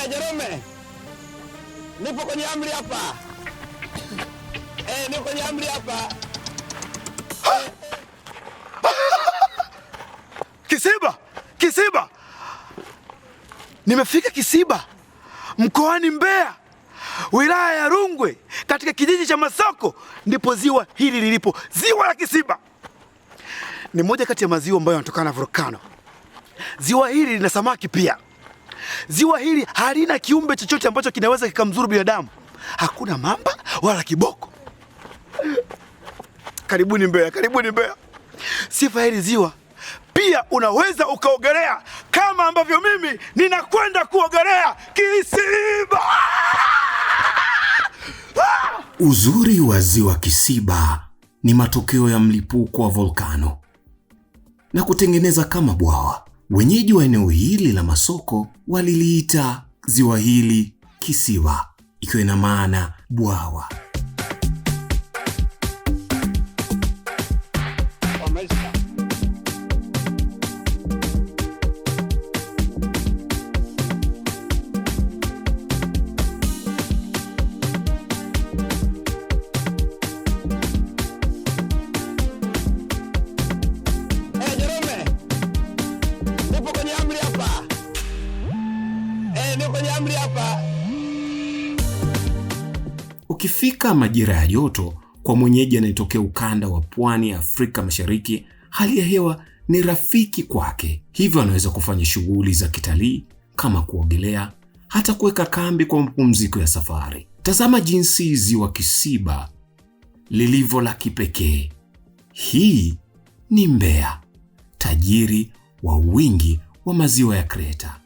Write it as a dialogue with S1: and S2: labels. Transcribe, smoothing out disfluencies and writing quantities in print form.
S1: Jerome, nipo kwenye amri hapa. Nipo kwenye amri hapa.
S2: Kisiba! Nimefika Kisiba, mkoani Mbeya, wilaya ya Rungwe, katika kijiji cha Masoko, ndipo ziwa hili lilipo. Ziwa la Kisiba ni moja kati ya maziwa ambayo yanatokana na volkano. Ziwa hili lina samaki pia. Ziwa hili halina kiumbe chochote ambacho kinaweza kikamzuru binadamu. Hakuna mamba wala kiboko. Karibuni Mbeya, karibuni Mbeya. Sifa hili ziwa, pia unaweza ukaogelea kama ambavyo mimi ninakwenda kuogelea Kisiba.
S3: Uzuri wa ziwa Kisiba ni matokeo ya mlipuko wa volkano na kutengeneza kama bwawa. Wenyeji wa eneo hili la Masoko waliliita ziwa hili Kisiba, ikiwa ina maana bwawa. Ukifika majira ya joto, kwa mwenyeji anayetokea ukanda wa pwani ya Afrika Mashariki, hali ya hewa ni rafiki kwake. Hivyo anaweza kufanya shughuli za kitalii kama kuogelea, hata kuweka kambi kwa mapumziko ya safari. Tazama jinsi ziwa Kisiba lilivyo la kipekee. Hii ni Mbeya, tajiri wa wingi wa maziwa ya Kreta.